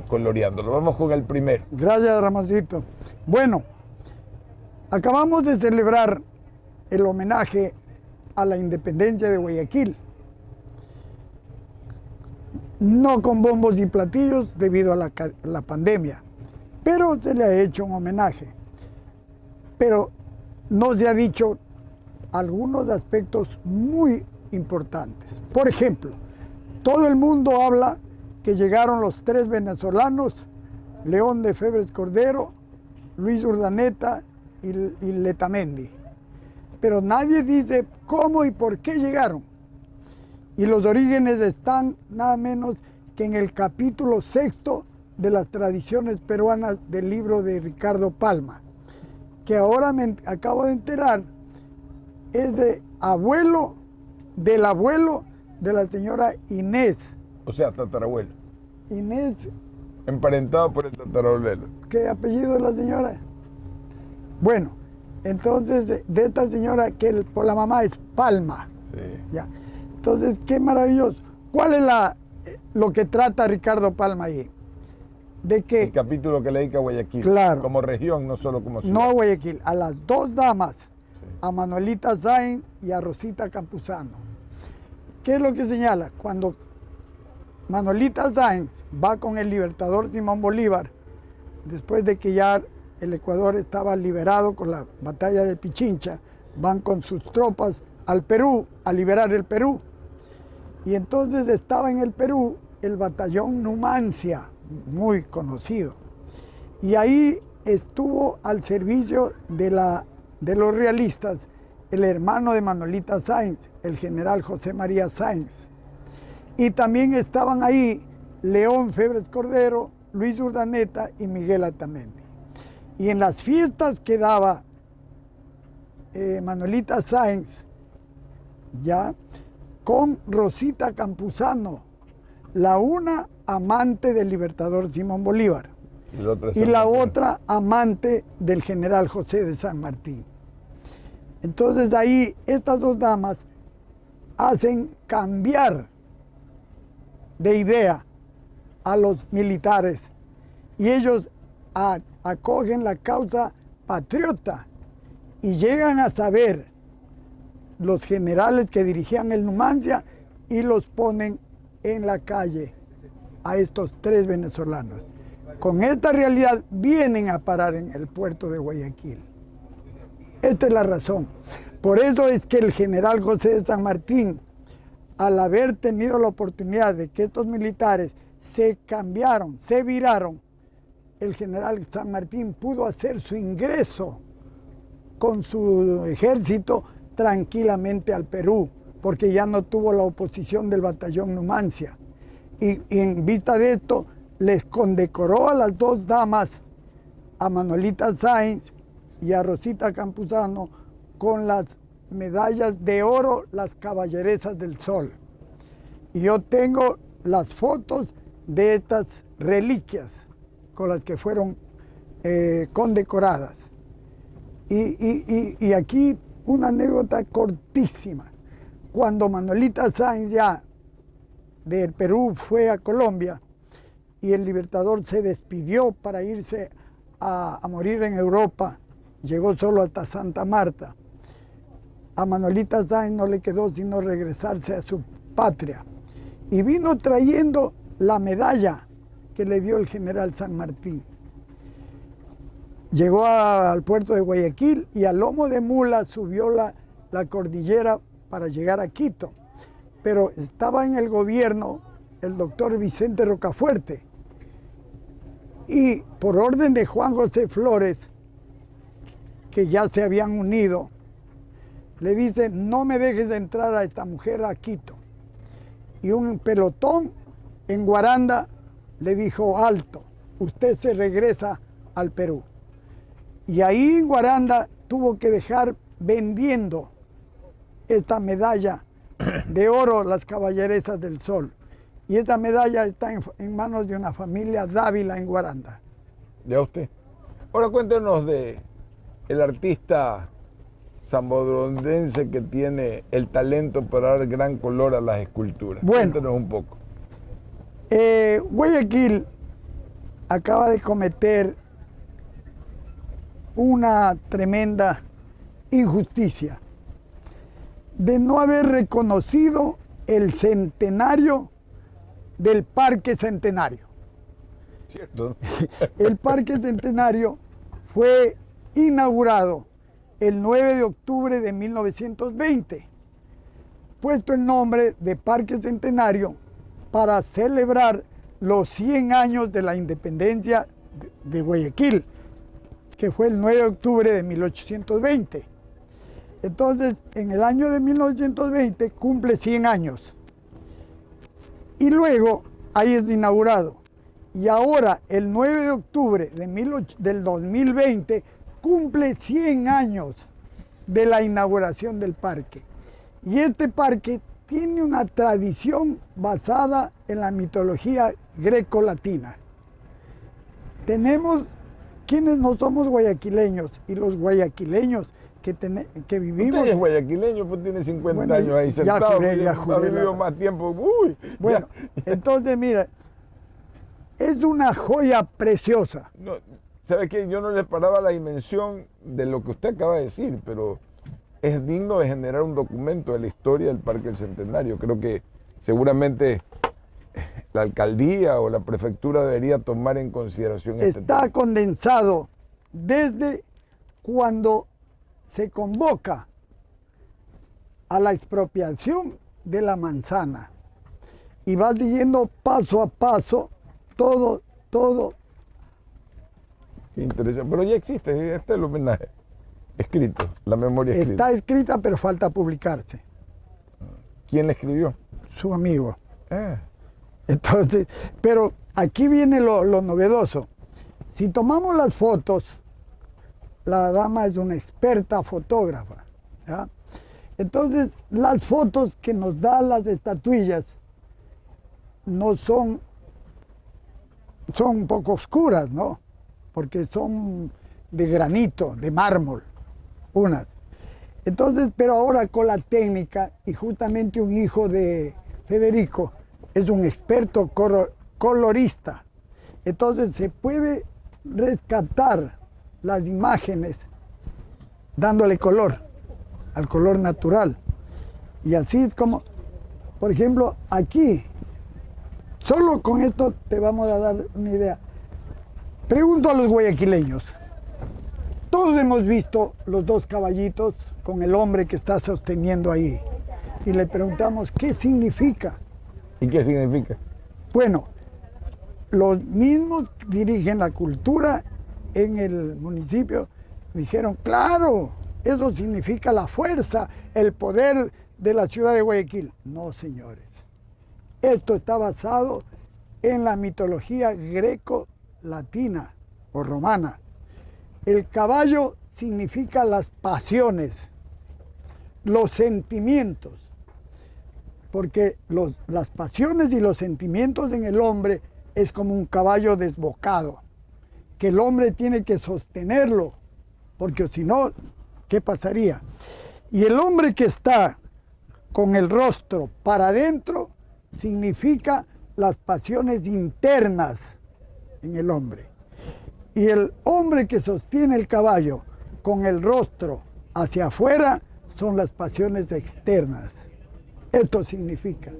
coloreándolo. Vamos con el primero. Gracias, Ramoncito. Bueno, Acabamos de celebrar el homenaje a la independencia de Guayaquil, no con bombos y platillos debido a la pandemia, pero se le ha hecho un homenaje. Pero no se ha dicho algunos aspectos muy importantes. Por ejemplo, todo el mundo habla que llegaron los 3 venezolanos, León de Febres Cordero, Luis Urdaneta y Letamendi. Pero nadie dice cómo y por qué llegaron. Y los orígenes están nada menos que en el capítulo 6 de las tradiciones peruanas del libro de Ricardo Palma, que ahora me acabo de enterar, es del abuelo de la señora Inés. O sea, tatarabuelo. Inés, Emparentado por el tatarabuelo. ¿qué apellido es la señora? Bueno, entonces de esta señora que por la mamá es Palma. Sí. Ya. Entonces, qué maravilloso. ¿Cuál es lo que trata Ricardo Palma ahí? De que El capítulo que le dedica a Guayaquil. Claro. Como región, no solo como ciudad. no a Guayaquil, a las 2 damas, Sí. a Manuelita Sáenz y a Rosita Campuzano. ¿Qué es lo que señala? Cuando Manuelita Sáenz va con el libertador Simón Bolívar, después de que ya el Ecuador estaba liberado con la batalla de Pichincha, van con sus tropas al Perú, a liberar el Perú. Y entonces estaba en el Perú el batallón Numancia, muy conocido. Y ahí estuvo al servicio de los realistas el hermano de Manuelita Sáenz, el general José María Sáenz. Y también estaban ahí León Febres Cordero, Luis Urdaneta y Miguel Letamendi. Y en las fiestas que daba Manuelita Sáenz, ya con Rosita Campuzano, la una amante del libertador Simón Bolívar y la otra amante del general José de San Martín. Entonces ahí estas 2 damas hacen cambiar de idea a los militares y ellos acogen la causa patriota y llegan a saber los generales que dirigían el Numancia y los ponen en la calle a estos 3 venezolanos. Con esta realidad vienen a parar en el puerto de Guayaquil. Esta es la razón. Por eso es que el general José de San Martín, al haber tenido la oportunidad de que estos militares se cambiaron, se viraron, el general San Martín pudo hacer su ingreso con su ejército tranquilamente al Perú, porque ya no tuvo la oposición del batallón Numancia. Y en vista de esto, les condecoró a las 2 damas, a Manuelita Sáenz y a Rosita Campuzano, con las medallas de oro, las caballeresas del sol. Y yo tengo las fotos de estas reliquias con las que fueron condecoradas. Y aquí una anécdota cortísima. Cuando Manuelita Sáenz ya del Perú fue a Colombia y el libertador se despidió para irse a morir en Europa, llegó solo hasta Santa Marta. A Manuelita Sáenz no le quedó sino regresarse a su patria y vino trayendo la medalla que le dio el general San Martín. Llegó al puerto de Guayaquil y a lomo de mula subió la cordillera para llegar a Quito. Pero estaba en el gobierno el doctor Vicente Rocafuerte y por orden de Juan José Flores, que ya se habían unido, le dice: no me dejes entrar a esta mujer a Quito. Y un pelotón en Guaranda le dijo: alto, usted se regresa al Perú. Y ahí en Guaranda tuvo que dejar vendiendo esta medalla de oro, las caballeresas del sol. Y esta medalla está en manos de una familia Dávila en Guaranda. ¿Ya usted? Ahora cuéntenos de el artista salvadorense que tiene el talento para dar gran color a las esculturas. Bueno, cuéntenos un poco. Guayaquil acaba de cometer una tremenda injusticia de no haber reconocido el centenario del Parque Centenario. ¿Cierto? El Parque Centenario fue inaugurado el 9 de octubre de 1920, puesto el nombre de Parque Centenario para celebrar los 100 años de la independencia de Guayaquil, que fue el 9 de octubre de 1820. Entonces, en el año de 1920 cumple 100 años. Y luego, ahí es inaugurado. Y ahora, el 9 de octubre del 2020, cumple 100 años de la inauguración del parque. Y este parque tiene una tradición basada en la mitología greco-latina. Tenemos quienes no somos guayaquileños, y los guayaquileños que vivimos... Usted es guayaquileño, pues tiene 50 Bueno, años ahí ya sentado, juré, ya ha juré vivido más tiempo. Uy, Bueno, ya. entonces mira, es una joya preciosa. No, ¿sabe qué? Yo no le paraba la dimensión de lo que usted acaba de decir, pero es digno de generar un documento de la historia del Parque del Centenario. Creo que seguramente la alcaldía o la prefectura debería tomar en consideración este Está tema. condensado desde cuando se convoca a la expropiación de la manzana y va siguiendo paso a paso todo. Qué interesante. Pero ya existe, este es el homenaje escrito, la memoria escrita. Está escrita, pero falta publicarse. ¿Quién la escribió? Su amigo. Ah, Entonces, pero aquí viene lo novedoso. Si tomamos las fotos, la dama es una experta fotógrafa, ¿ya? Entonces, las fotos que nos dan las estatuillas no son un poco oscuras, ¿no? Porque son de granito, de mármol, unas. Entonces, pero ahora con la técnica, y justamente un hijo de Federico es un experto colorista, entonces se puede rescatar las imágenes dándole color, al color natural. Y así es como, por ejemplo, aquí, solo con esto te vamos a dar una idea. Pregunto a los guayaquileños, todos hemos visto los dos caballitos con el hombre que está sosteniendo ahí, y le preguntamos qué significa. ¿y qué significa? Bueno, los mismos que dirigen la cultura en el municipio dijeron, claro, eso significa la fuerza, el poder de la ciudad de Guayaquil. No, señores, esto está basado en la mitología greco-latina o romana. El caballo significa las pasiones, los sentimientos, porque las pasiones y los sentimientos en el hombre es como un caballo desbocado, que el hombre tiene que sostenerlo, porque si no, ¿qué pasaría? Y el hombre que está con el rostro para adentro significa las pasiones internas en el hombre. Y el hombre que sostiene el caballo con el rostro hacia afuera son las pasiones externas. Esto significa.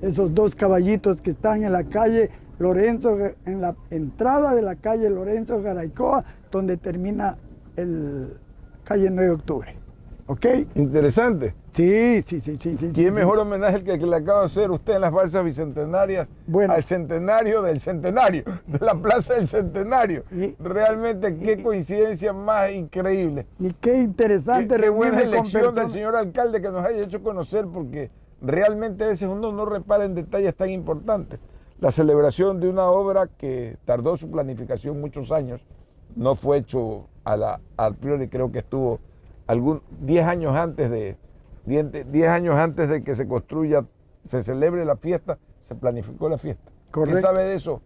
Esos dos caballitos que están en la calle Lorenzo, en la entrada de la calle Lorenzo Garaycoa, donde termina el calle 9 de octubre. ¿Ok? Interesante. Sí. ¿Quién mejor homenaje el que le acaba de hacer usted en las balsas bicentenarias al centenario del centenario, de la Plaza del Centenario? Realmente qué coincidencia más increíble. Y qué interesante qué buena reunirme con elección del personas. señor alcalde que nos haya hecho conocer, porque realmente a veces uno no repara en detalles tan importantes. La celebración de una obra que tardó su planificación muchos años, no fue hecho al priori, creo que estuvo 10 años antes de 10 años antes de que se construya, se celebre la fiesta, se planificó la fiesta. Correcto. ¿Qué sabe de eso,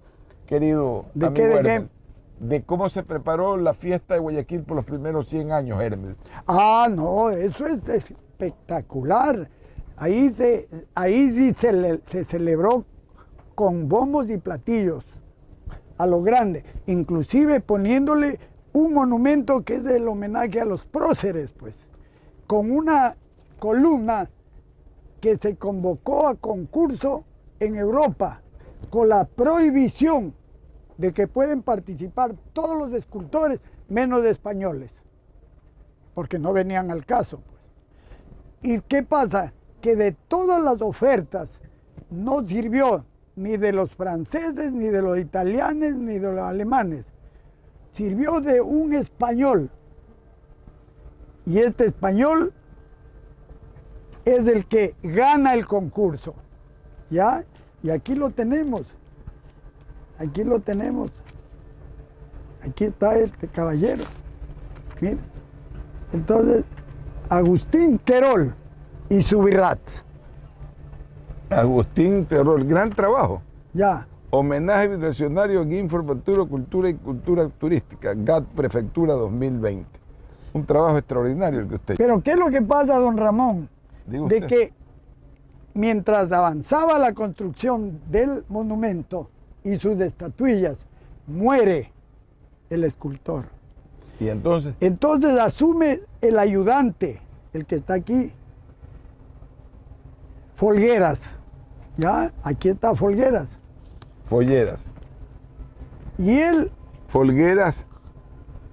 querido ¿De amigo qué, de Hermes? De cómo se preparó la fiesta de Guayaquil por los primeros 100 años, Hermes. Ah, no, eso es espectacular. Ahí sí se celebró con bombos y platillos a lo grande, inclusive poniéndole un monumento que es el homenaje a los próceres, pues, con una columna que se convocó a concurso en Europa, con la prohibición de que pueden participar todos los escultores, menos de españoles, porque no venían al caso, pues. ¿Y qué pasa? Que de todas las ofertas no sirvió ni de los franceses, ni de los italianos, ni de los alemanes. Sirvió de un español. Y este español es el que gana el concurso. ¿Ya? Y aquí lo tenemos. Aquí lo tenemos. Aquí está este caballero. Miren. Entonces, Agustín Querol y Subirats. Agustín Terror, gran trabajo. Ya. Homenaje Bicentenario Guinfor Futuro, Cultura y Cultura Turística, GAT Prefectura 2020. Un trabajo extraordinario el que usted... Pero ¿qué es lo que pasa, don Ramón? Diga De usted. que mientras avanzaba la construcción del monumento y sus estatuillas, muere el escultor. Y entonces, Entonces asume el ayudante, el que está aquí, Folgueras. Ya, aquí está Folgueras. Folleras. Y él, Folgueras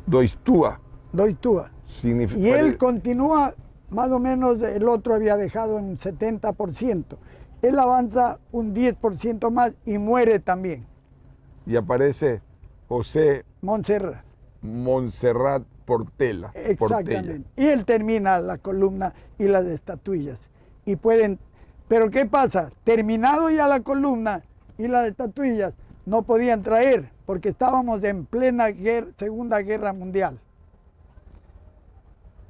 Doistúa. Doitúa. Significa... Y él continúa, más o menos el otro había dejado en 70%. Él avanza un 10% más y muere también. Y aparece José Montserrat. Montserrat Portela. Exactamente. Y él termina la columna y las estatuillas. Y pueden... Pero ¿qué pasa? Terminado ya la columna y las estatuillas, no podían traer porque estábamos en plena Segunda Guerra Mundial.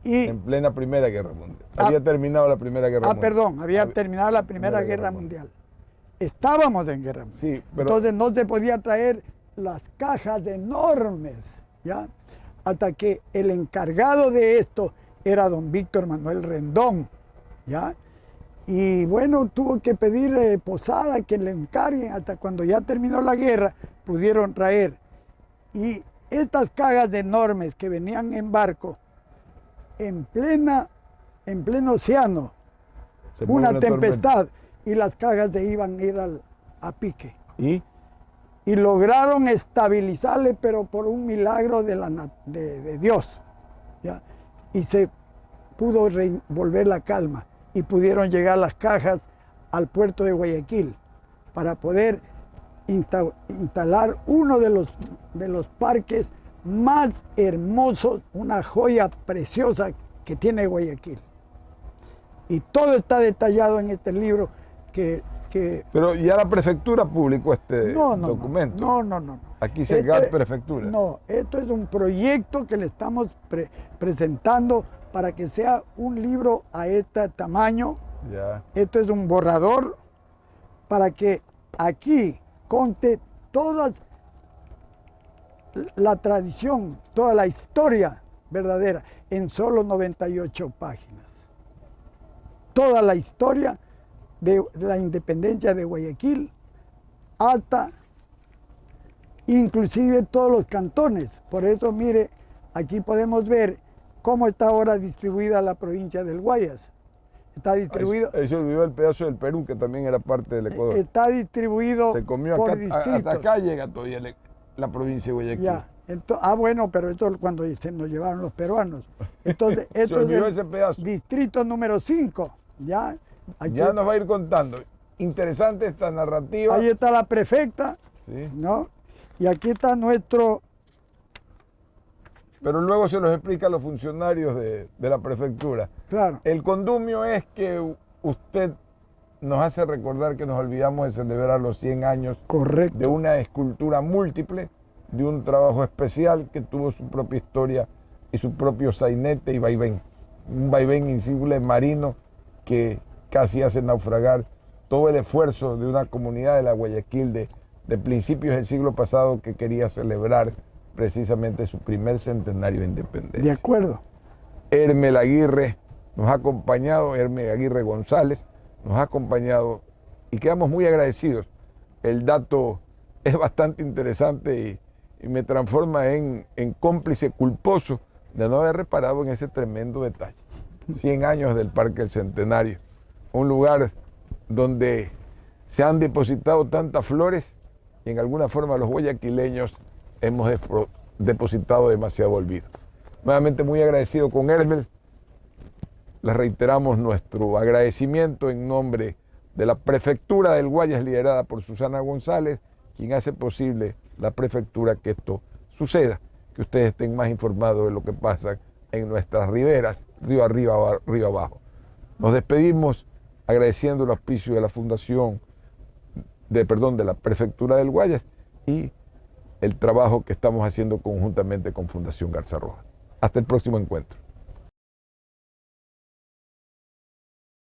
Y, En plena Primera Guerra Mundial. Había terminado la Primera Guerra Mundial. perdón, había Había- terminado la Primera Guerra Mundial. Estábamos en Guerra Mundial. Sí, pero... Entonces no se podía traer las cajas enormes, ¿ya? Hasta que el encargado de esto era don Víctor Manuel Rendón, ¿ya? Y bueno, tuvo que pedir posada que le encarguen, hasta cuando ya terminó la guerra, pudieron traer. Y estas cajas enormes que venían en barco, en pleno océano, se mueve una tempestad, y las cajas se iban a ir a pique. ¿Y? Y lograron estabilizarle, pero por un milagro de Dios, ¿ya? Y se pudo volver la calma y pudieron llegar las cajas al puerto de Guayaquil para poder instalar uno de los parques más hermosos, una joya preciosa que tiene Guayaquil. Y todo está detallado en este libro que Pero ya la prefectura publicó este documento. No. Aquí se GAT Prefectura. No, esto es un proyecto que le estamos presentando para que sea un libro a este tamaño. Ya. Esto es un borrador para que aquí conte toda la tradición, toda la historia verdadera en solo 98 páginas. Toda la historia de la independencia de Guayaquil hasta inclusive todos los cantones. Por eso, mire, aquí podemos ver cómo está ahora distribuida la provincia del Guayas. Está distribuido, Ahí se olvidó el pedazo del Perú, que también era parte del Ecuador. está distribuido Se comió por acá, hasta distritos. acá llega todavía la provincia de Guayaquil. Ya. Bueno, pero esto es cuando se nos llevaron los peruanos. Entonces, Se esto es olvidó el ese pedazo. distrito número 5. ¿Ya? Aquí, Ya nos va a ir contando. Interesante esta narrativa. ahí está la prefecta, Sí. ¿no? Y aquí está nuestro... Pero luego se los explica a los funcionarios de la prefectura. Claro, El condumio es que usted nos hace recordar que nos olvidamos de celebrar los 100 años correcto. de una escultura múltiple, de un trabajo especial que tuvo su propia historia y su propio sainete y vaivén. Un vaivén insigne marino que casi hace naufragar todo el esfuerzo de una comunidad de la Guayaquil de principios del siglo pasado que quería celebrar precisamente su primer centenario de independencia. De acuerdo. Hermel Aguirre nos ha acompañado, Hermel Aguirre González nos ha acompañado y quedamos muy agradecidos. El dato es bastante interesante y me transforma en cómplice culposo de no haber reparado en ese tremendo detalle. 100 años del Parque del Centenario, un lugar donde se han depositado tantas flores y en alguna forma los guayaquileños hemos depositado demasiado olvido. Nuevamente muy agradecido con Herbert. Les reiteramos nuestro agradecimiento en nombre de la Prefectura del Guayas, liderada por Susana González, quien hace posible la Prefectura que esto suceda, que ustedes estén más informados de lo que pasa en nuestras riberas, río arriba, río abajo. Nos despedimos agradeciendo el auspicio de la Fundación, de la Prefectura del Guayas y el trabajo que estamos haciendo conjuntamente con Fundación Garza Roja. Hasta el próximo encuentro.